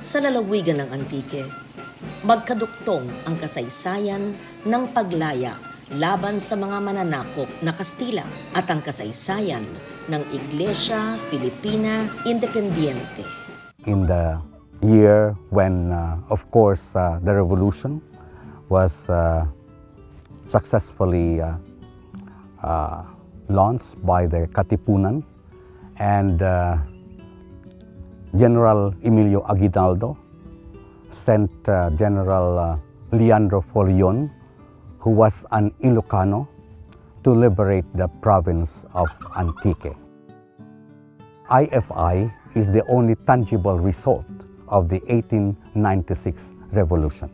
Sa lalawigan ng Antique, magkaduktong ang kasaysayan ng paglaya laban sa mga mananakop na Kastila at ang kasaysayan ng Iglesia Filipina Independiente. In the year when, of course, the revolution was successfully launched by the Katipunan, and General Emilio Aguinaldo sent General Leandro Folion, who was an Ilocano, to liberate the province of Antique. IFI is the only tangible result of the 1896 revolution.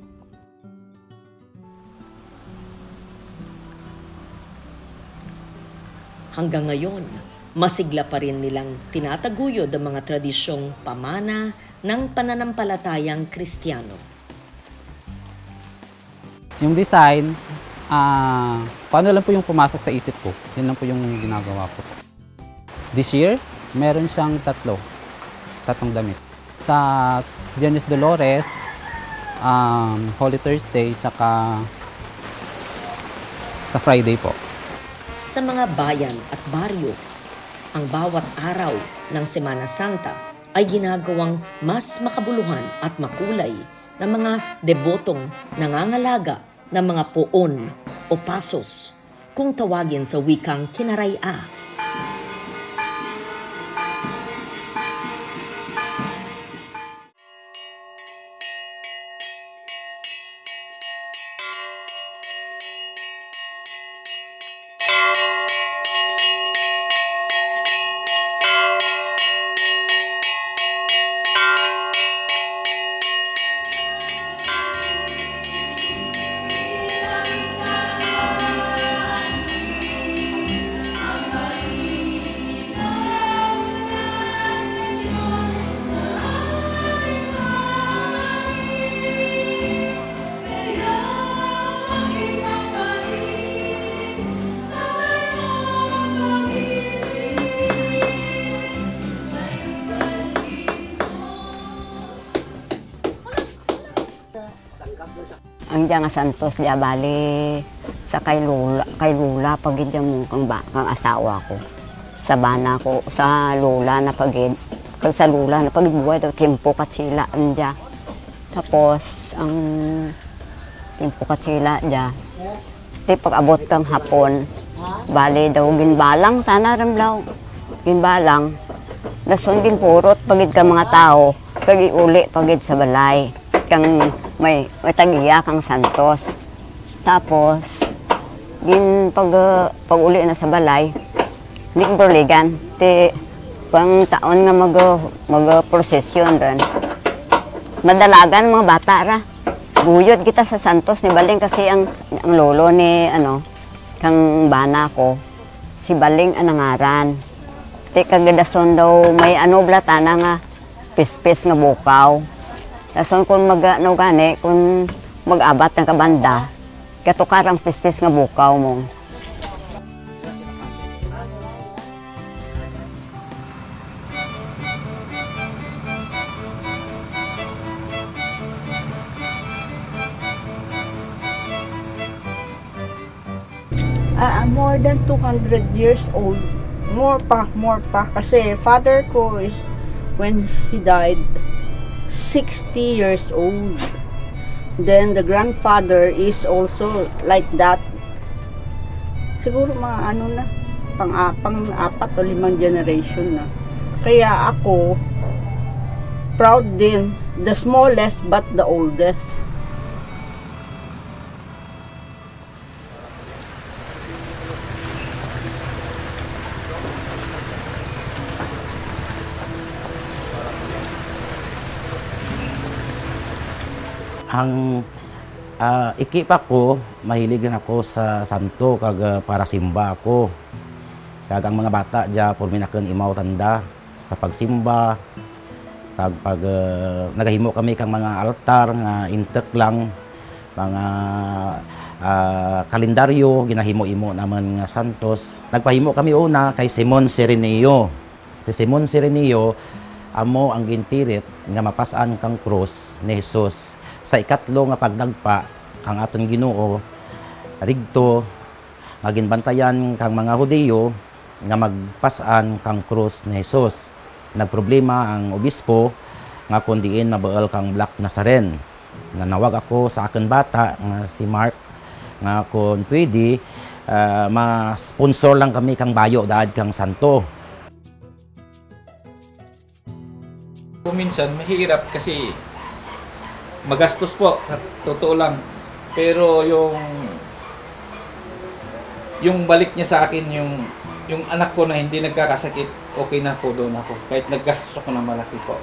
Hanggang ngayon, masigla pa rin nilang tinataguyod ang mga tradisyong pamana ng pananampalatayang Kristiyano. Yung design, paano lang po yung pumasok sa isip ko. Yun lang po yung ginagawa ko. This year, meron siyang tatlong damit. Sa Biyernes Dolores, Holy Thursday, tsaka sa Friday po. Sa mga bayan at baryo, ang bawat araw ng Semana Santa ay ginagawang mas makabuluhan at makulay ng mga debotong nangangalaga ng mga poon o pasos, kung tawagin sa wikang Kinaraya. Ang diya nga santos diya bali sa kay lula pagid mo kang asawa ko. Sa bana ko sa lula na pagid sa lula na pagid buhay daw tempo kat sila diya. Tapos ang tempo kat sila diya. Di pag-abot kang hapon bali daw ginbalang tanaramlaw. Ginbalang dason ginpurot pagid ka mga tao kag iuli pagid sa balay. Kang may tagiya kang santos. Tapos pag uli na sa balay, hindi ko berligan. Pang taon nga mag-prosesyon rin. Madalagan mga bata ra. Guyod kita sa santos ni Baling kasi ang lolo ni kang bana ko si Baling anangaran. Kagadason daw may blatana nga pispis nga bukaw. Dason kung gani, kung mag-abat ng kabanda, katukarang pispis nga bukaw mo. More than 200 years old. More pa. Kasi father ko is, when he died, 60 years old. Then the grandfather is also like that. Siguro mga na, pang-apat o 5 generation na. Kaya ako, proud din, the smallest but the oldest. Ang ikipa ko, mahilig rin ako sa santo kag para simba ako. Kag ang mga bata dya purminaken imaw tanda sa pagsimba. Kag pag nagahimo kami kang mga altar nga intek lang, mga kalendaryo ginahimo-imo naman nga santos. Nagpahimo kami una kay Simon Sirenio. Si Simon Sirenio amo ang ginpirit nga mapasan kang krus ni Jesus. Sa ikatlo nga pagdagpa kang aton Ginoo rigto nga ginbantayan kang mga Hudiyo nga magpasan kang krus ni Jesus. Nagproblema ang obispo nga kung diin mabaal kang Black Nazaren. Nanawag ako sa akin bata nga si Mark nga kung pwede ma-sponsor lang kami kang bayo daad kang santo. Minsan mahirap kasi magastos po, totoo lang. Pero yung balik niya sa akin, yung anak ko na hindi nagkakasakit, okay na po doon ako. Kahit naggastos ako na malaki po.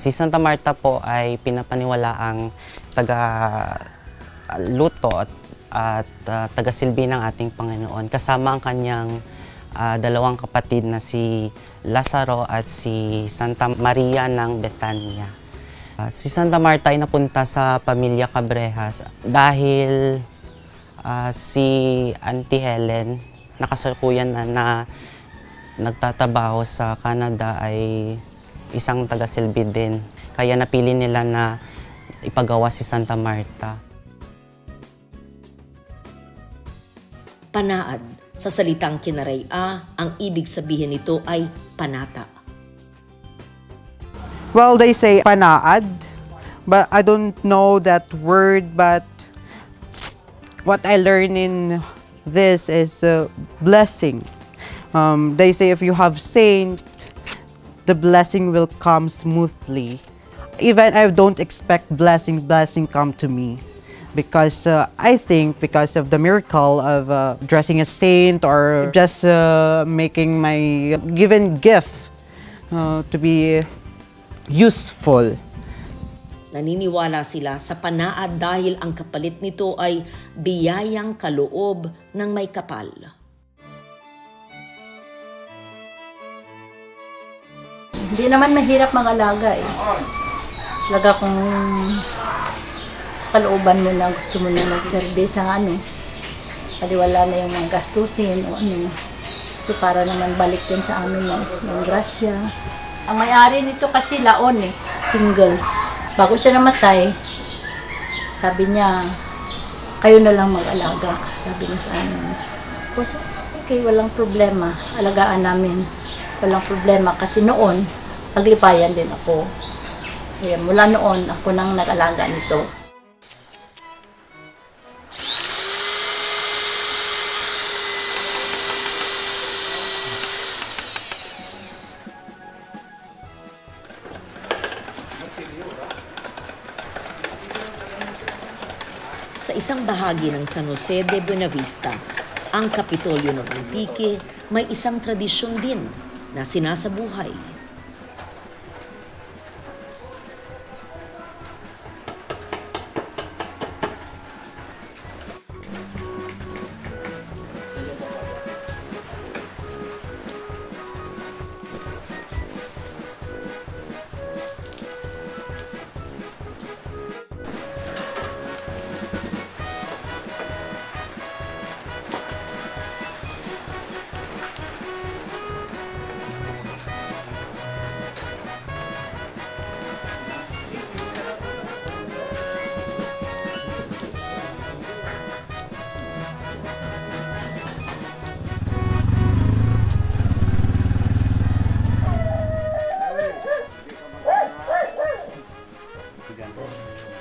Si Santa Marta po ay pinapaniwalaang taga-luto at taga-silbi ng ating Panginoon. Kasama ang kanyang dalawang kapatid na si Lazaro at si Santa Maria ng Betania. Si Santa Marta ay napunta sa pamilya Cabrejas dahil si Auntie Helen, nakasalukuyan na nagtatrabaho sa Canada, ay isang taga-silbi din. Kaya napili nila na ipagawa si Santa Marta. Panaad. Sa salitang Kinaray-a, ang ibig sabihin nito ay panata. Well, they say panaad, but I don't know that word, but what I learn in this is blessing. They say if you have saint, the blessing will come smoothly. Even I don't expect blessing come to me. Because I think because of the miracle of dressing a saint or just making my given gift to be useful. Naniniwala sila sa panaad dahil ang kapalit nito ay biyayang kaloob ng may kapal. Hindi naman mahirap mag-alaga eh. Talaga kung sa kalooban mo na gusto mo na mag-service ang pati wala na yung mga gastusin o So para naman balik din sa amin yung grasya. Ang may-ari nito kasi laon single. Bago siya namatay, sabi niya, kayo na lang mag-alaga. Sabi niya sa amin. Okay, walang problema. Alagaan namin. Walang problema kasi noon, paglipayan din ako. Kaya mula noon, ako nang nag-alaga nito. Sa isang bahagi ng San Jose de Buenavista, ang Kapitolyo ng Antique, may isang tradisyon din na sinasabuhay.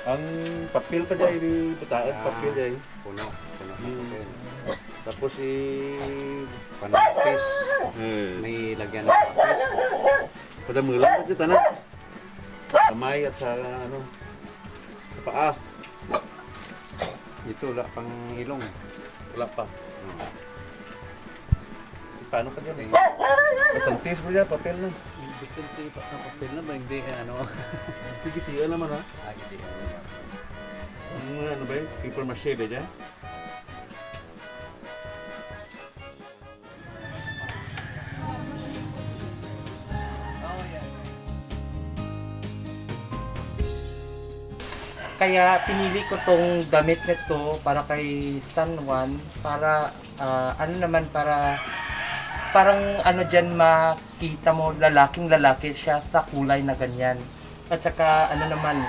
Ang papel pa dyan, butaan papel dyan. Puno papel. Tapos Panapis. May lagyan ng papel. pada mula pa dyan, tanan. Kamay at sa sa paa. Ito wala pang ilong. Wala pa. Paano ka dyan Masantis mo dyan, papel na. Distance pa ng papel na ba? Hindi Gisiyan naman ha. Gisiyan. Ang ba yun? Paper mache ba dyan? kaya pinili ko tong damit nito para kay San Juan para ano naman para parang ano diyan makita mo lalaking lalaki siya sa kulay na ganyan. At saka ano naman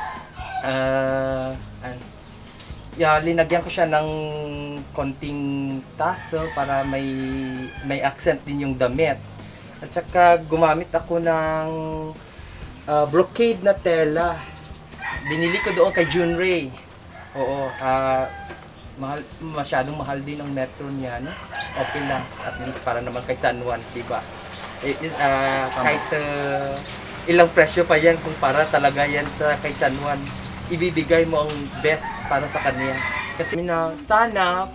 linagyan ko siya ng konting tassel para may accent din yung damit. At saka gumamit ako ng brocade na tela. Binili ko doon kay Junray. Oo, masyadong mahal din ang metro niya, no? Okay lang, at least para naman kay San Juan, diba? Kahit ilang presyo pa yan kumpara talaga yan sa kay San Juan. Ibibigay mo ang best para sa kanya. Kasi sana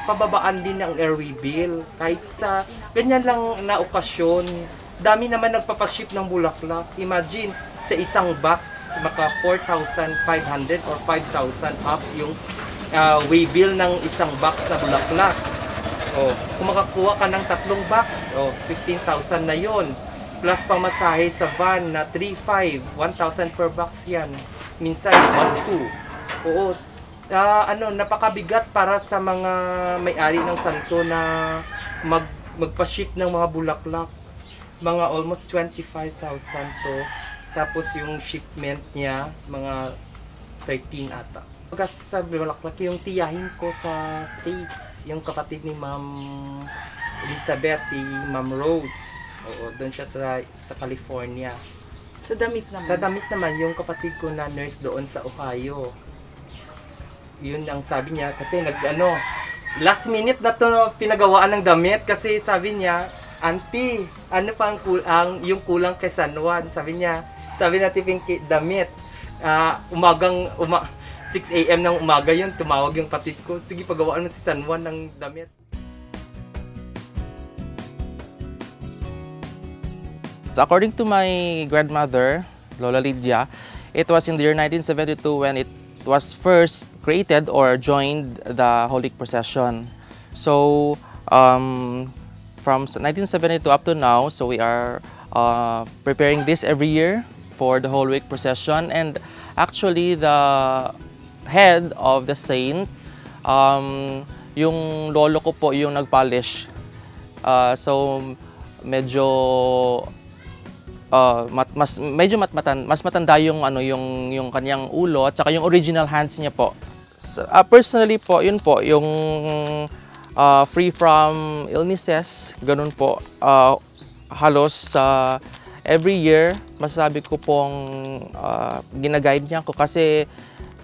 pababaan din ang airway bill. Kahit sa ganyan lang na okasyon, dami naman nagpapaship ng bulaklak. Imagine, sa isang box, maka 4,500 or 5,000 up yung way bill ng isang box na bulaklak. Kung makakuha ka ng 3 box, 15,000 na yon. Plus pamasahe sa van na 3,500, 1,000 per box yan. Minsan 1,200. Napakabigat para sa mga may-ari ng santo na magpa-ship ng mga bulaklak. Mga almost 25,000 to. Tapos yung shipment niya, mga 13 ata. Pagkas sa bulaklak, yung tiyahin ko sa States, yung kapatid ni Ma'am Elizabeth, si Ma'am Rose. Doon siya sa California. Sa damit naman? Sa damit naman, yung kapatid ko na nurse doon sa Ohio. Yun ang sabi niya, kasi last minute na to pinagawaan ng damit kasi sabi niya, Auntie, ano pa yung kulang kay San Juan? Sabi natin Pinky, damit. 6 AM ng umaga yun, tumawag yung patid ko. Sige, pagawaan mo si San Juan ng damit. So according to my grandmother, Lola Lydia, it was in the year 1972 when it was first created or joined the Holy Week procession. So from 1972 up to now, so we are preparing this every year for the Holy Week procession. And actually, the head of the saint, yung lolo ko po yung nag-polish. So medyo mas matanda yung yung kanyang ulo at saka yung original hands niya po. Personally po, yun po yung free from illnesses, ganun po. Halos every year, masasabi ko pong ginaguide niya ako kasi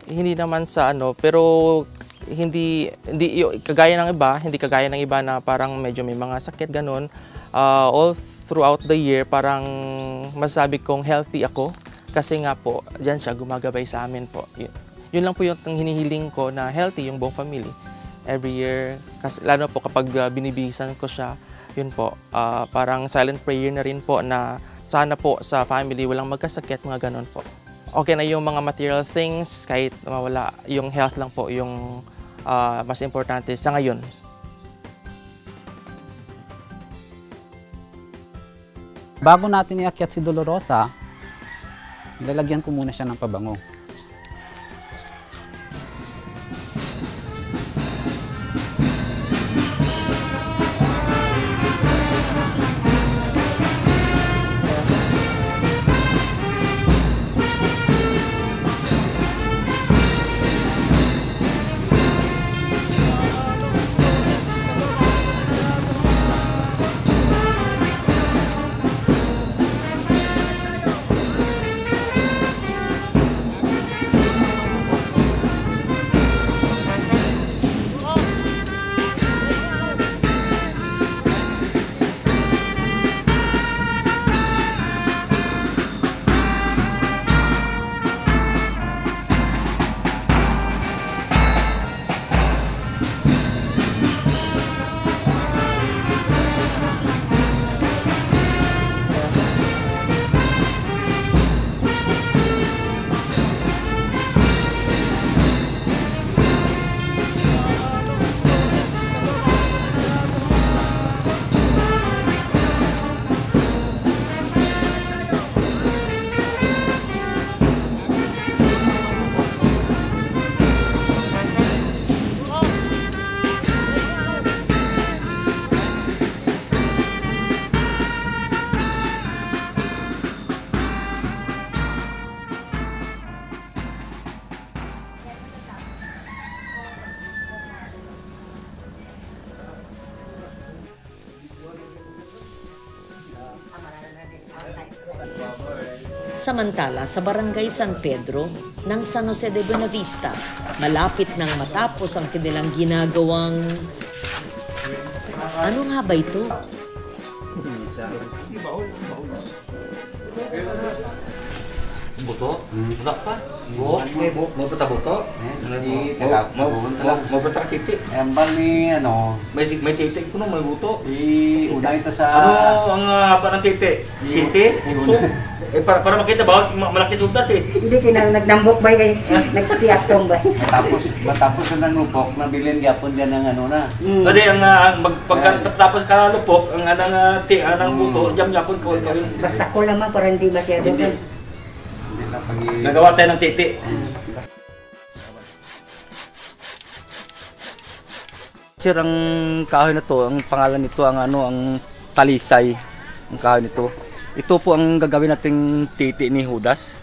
hindi naman sa pero hindi kagaya ng iba, hindi kagaya ng iba na parang medyo may mga sakit ganun. All throughout the year, parang masasabi kong healthy ako kasi nga po, diyan siya gumagabay sa amin po. Yun lang po yung hinihiling ko na healthy yung buong family. Every year, kasi lalo po kapag binibihisan ko siya, yun po, parang silent prayer na rin po na sana po sa family walang magkasakit, mga ganun po. Okay na yung mga material things, kahit mawala, yung health lang po yung mas importante sa ngayon. Bago natin iakyat si Dolorosa, lalagyan ko muna siya ng pabango. Samantala sa Barangay San Pedro ng San Jose de Buenavista, malapit nang matapos ang kanilang ginagawang... Ano nga ba ito? Buto? Buto pa? Buto? Mau buta buto? Mau buta titik? Embal ni ano, may titik ko no, may buto. Una ito sa... Ano ang haba ng titik? City? So, para makita ba, malaki sultas eh. Hindi kinang nagnambok ba kay nagstiatong ba? Matapos na ng lupok, nabilin gyapon diyan ng ano na. Kasi ang pagkatapos ka lupok, ang buto, jam yapon kawin. Basta ko lamang para hindi masyado. Nagawa tayo ng titi. Sir, ang kahoy na to, ang pangalan nito ang talisay. Ang kahoy nito. Ito po ang gagawin nating titi ni Judas.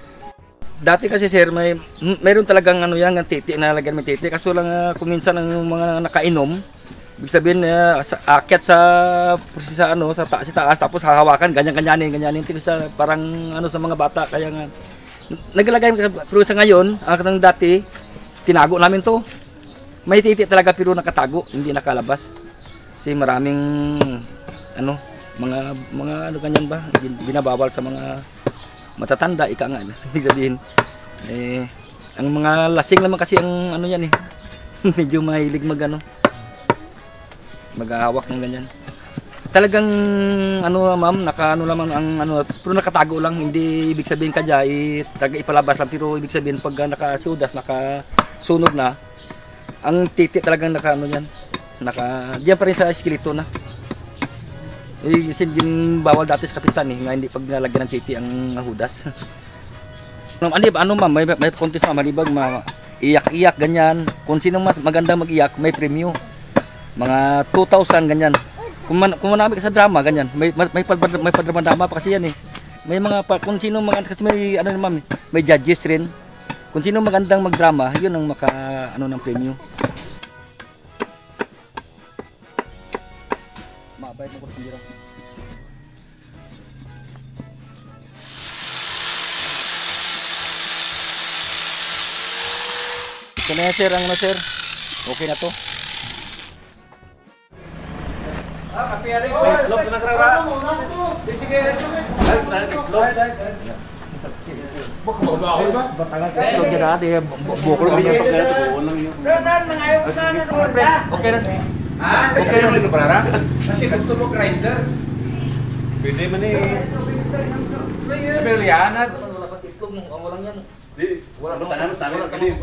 Dati kasi sir, mayroon talagang yan, ang titi, nalagyan may titi. Kaso lang kung minsan ang mga nakainom, ibig sabihin aakyat sa taas, tapos hahawakan, ganyan-ganyanin, parang sa mga bata. Kaya nga, naglagay pero sa ngayon, ang dati, tinago namin to. May titi talaga pero nakatago, hindi nakalabas. Kasi maraming mga ganyan ba, binabawal sa mga matatanda, ika nga. Ibig sabihin, ang mga lasing naman kasi ang yan medyo mahilig maghahawak ng ganyan. Talagang ma'am, lamang ang pero nakatago lang, hindi ibig sabihin kadya taga ipalabas lang, pero ibig sabihin pag nakasudas, nakasunog na, ang titi talagang diyan pa rin sa eskelito na. Kasi bawal dati sa kapitan nga hindi pag nalagyan ng titi ang Judas. Ma'am, may contest ma'am, malibag iyak-iyak ganyan. Kung sino mas maganda mag-iyak, may premyo. Mga 2,000 ganyan. Kung manami ka sa drama ganyan, may padrama pa kasi yan eh. May mga kung sino kasi may ma'am, may judges rin. Kung sino magandang magdrama, yun ang ng premyo. Mabait na ko sa biro. Ito na yan sir, sir. Okay na to. Kapiari ko. Lop na kara. Sige. Bukol ba niya okay na. Okay na ito para. Kasi gusto mo grinder. Pwede man eh. Belianat. Wala pa titlog mo, walang yan. Wala tangan kali.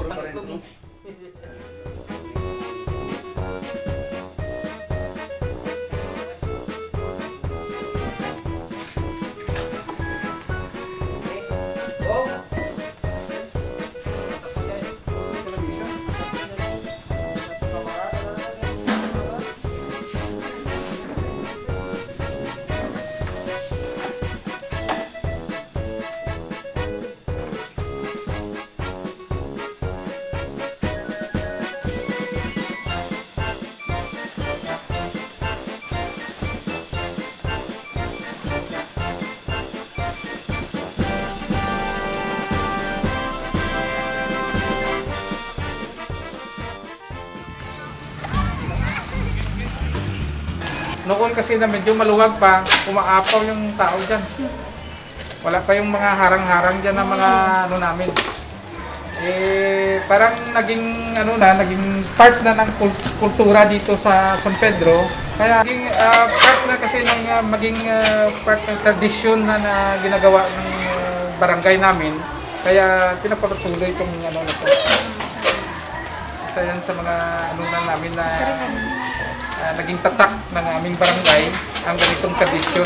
Noon kasi na medyo maluwag pa, umaapaw yung tao dyan. Wala pa yung mga harang-harang dyan na mga namin. Parang naging naging part na ng kultura dito sa San Pedro. Kaya naging part na kasi ng maging part ng tradisyon na ginagawa ng barangay namin. Kaya pinapatuloy itong na to. Isa yan sa mga namin na naging tatak ng aming barangay ang ganitong tradisyon.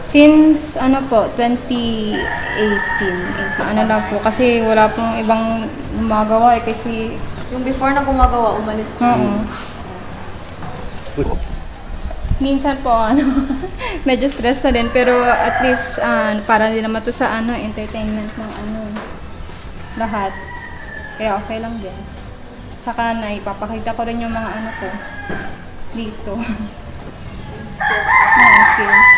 Since 2018, lang po kasi wala pong ibang gumagawa kasi yung before na gumagawa umalis po. Minsan po medyo stress na din pero at least para din naman to sa entertainment ng lahat. Kaya okay lang din. Tsaka ipapakita ko rin yung mga ko dito. skills.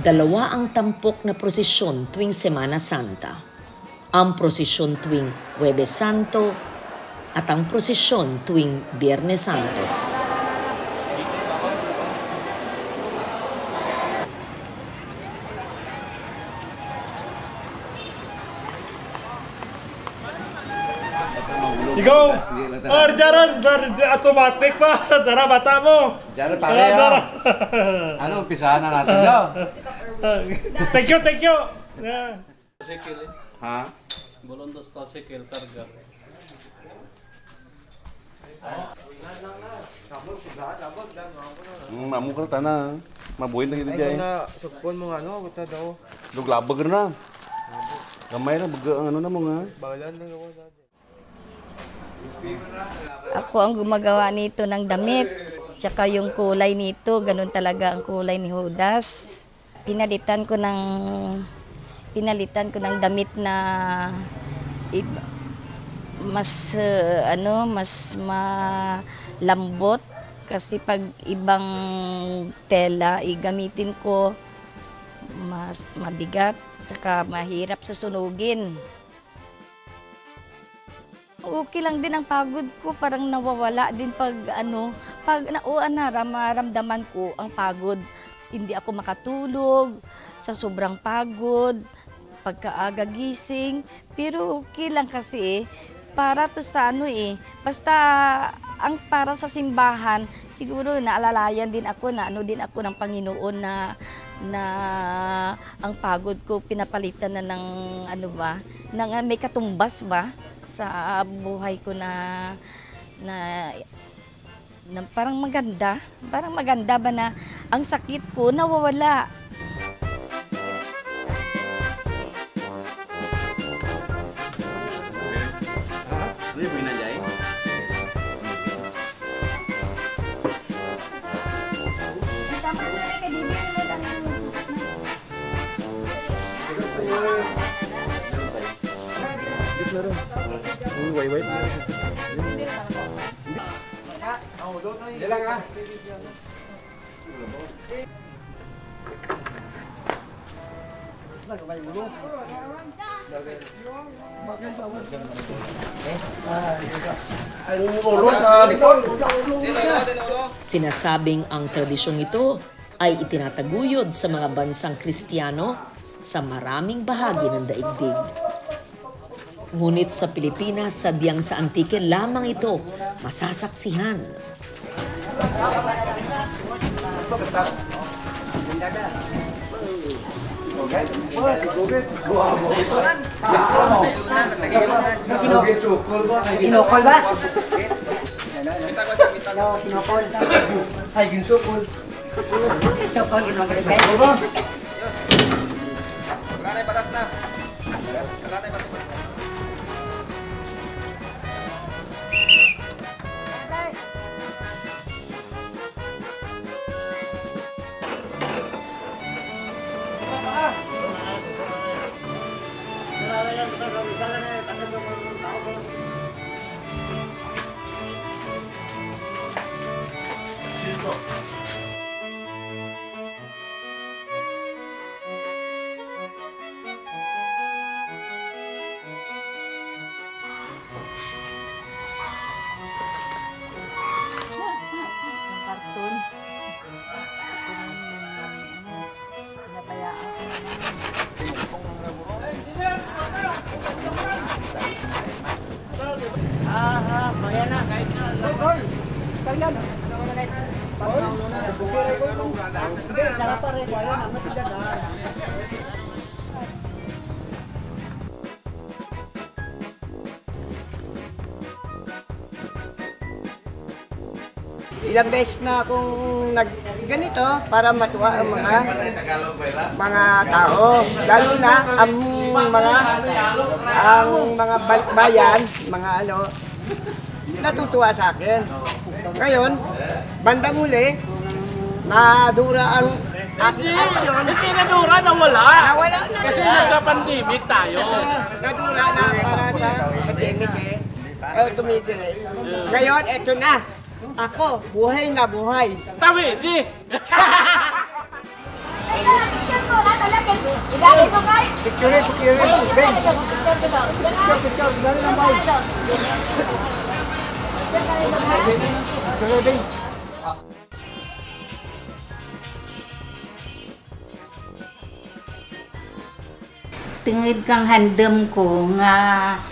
Dalawa ang tampok na prosesyon tuwing Semana Santa. Ang prosesyon tuwing Huwebes Santo at ang prosesyon tuwing Biyernes Santo. Ikaw! Jaran! Automatic pa! Tara, bata mo! Jaran, pare Ano, umpisahan na natin daw. Thank you, thank you! Ha? Bolondos tricycle, karga. Mamu ka tanah. Mabuhin na kita dyan. Ay, na, sugpon mo nga, no? Bata daw. Luglabag na. Gamay na, baga ang ano na mo nga. Balan na ako dati. Ako ang gumagawa nito ng damit. Tsaka yung kulay nito, ganun talaga ang kulay ni Judas. Pinalitan ko ng damit na mas mas malambot kasi pag ibang tela igamitin ko mas mabigat tsaka mahirap susunugin. Okay lang din ang pagod ko, parang nawawala din pag maramdaman ko ang pagod. Hindi ako makatulog sa sobrang pagod, pagkaaga gising, pero okay lang kasi para to sa basta ang para sa simbahan, siguro naalalayan din ako ng Panginoon na ang pagod ko pinapalitan na ng may katumbas ba sa buhay ko na parang maganda ba na ang sakit ko nawawala. Sinasabing ang tradisyong ito ay itinataguyod sa mga bansang Kristiyano sa maraming bahagi ng daigdig. Ngunit sa Pilipinas, sadyang sa antike lamang ito masasaksihan. Sinukol ba? Sinukol. Ay, ginsukol. Sinukol, ginagaligay. Wala na yung batas na. Wala na yung batas na. Ilang beses na akong ganito para matuwa ang mga tao. Lalo na ang mga bayan, mga natutuwa sa akin. Ngayon, bandang huli, nadura ang aking aksyon. Hindi nadura, nawala. Nawala na. Kasi nagka-pandemic tayo. Nadura na para sa pandemic tumigil eh. Ngayon, eto na. Ako, buhay na buhay. Tawi, di! Picture. Tungod kang handem ko nga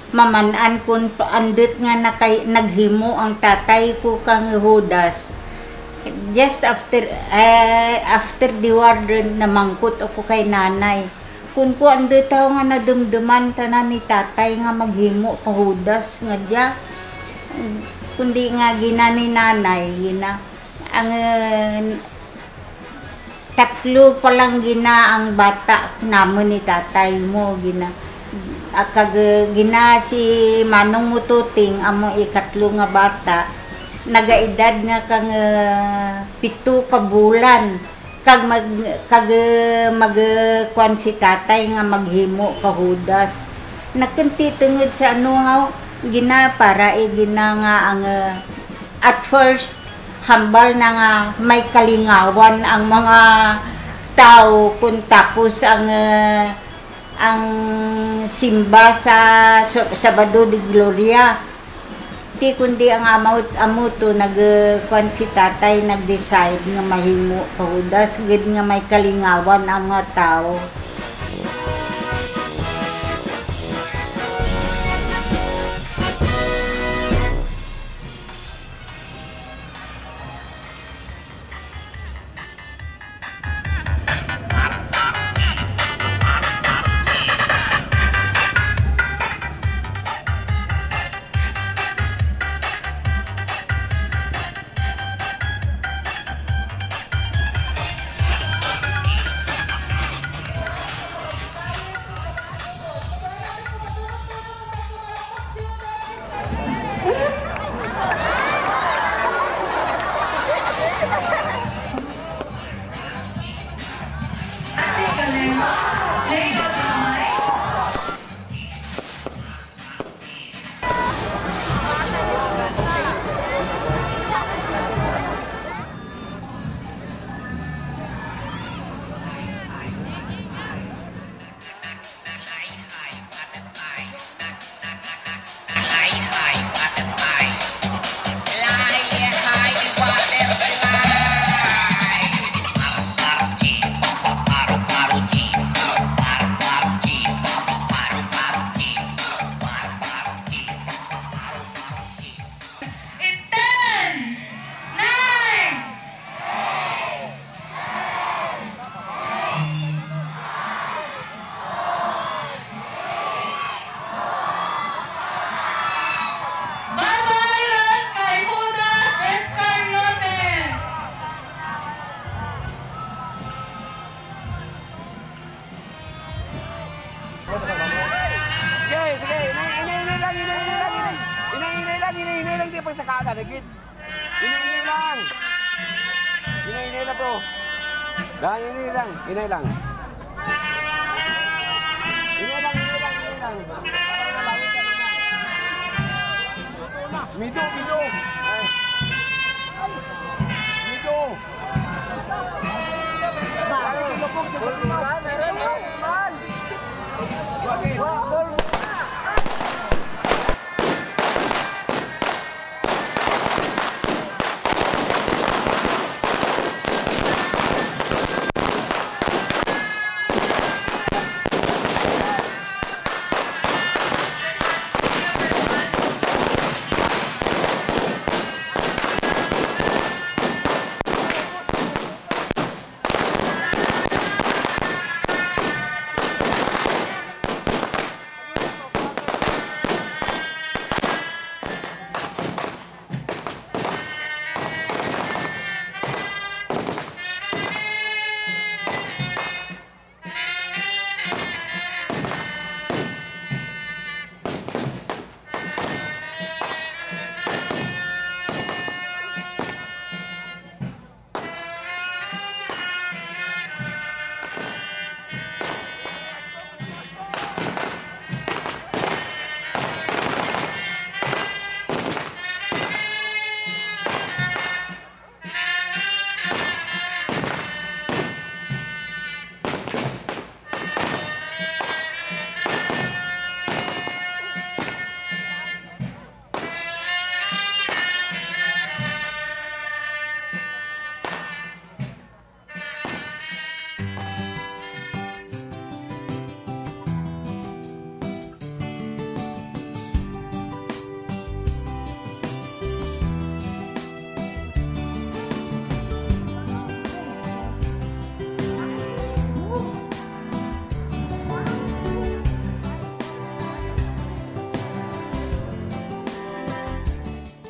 mamanan kun paandot nga naghimo ang tatay ko kang Judas. Just after the warden na mangkot ako kay nanay. Kun ko andot ako nga nadumduman tanan ni tatay nga maghimo ka Judas nga dia. Kundi nga gina ni nanay gina ang tatlo pa lang gina ang bata namon ni tatay mo gina. Akag gina si Manong Mututing amo ikatlo nga bata nagaedad nga kang 7 ka bulan kag magkuan si tatay nga maghimo ka Judas. Nakunti tungod sa gina para gina nga ang at first hambal na nga may kalingawan ang mga tao kung tapos ang simba sa Sabado de Gloria. Ti kundi ang amuto nagkuan si tatay nag-decide nga mahimo ka Judas gid nga may kalingawan ang mga tao. Inay lang. Mido.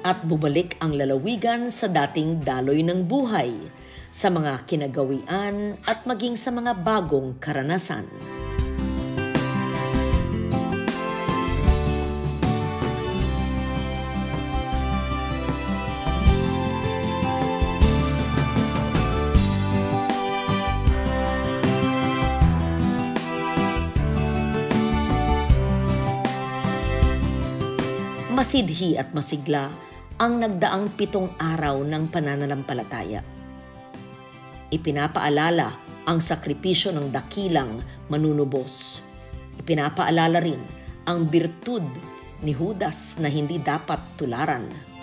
at bumalik ang lalawigan sa dating daloy ng buhay, sa mga kinagawian at maging sa mga bagong karanasan. Masidhi at masigla ang nagdaang 7 araw ng panananampalataya. Ipinapaalala ang sakripisyo ng dakilang manunubos. Ipinapaalala rin ang birtud ni Judas na hindi dapat tularan.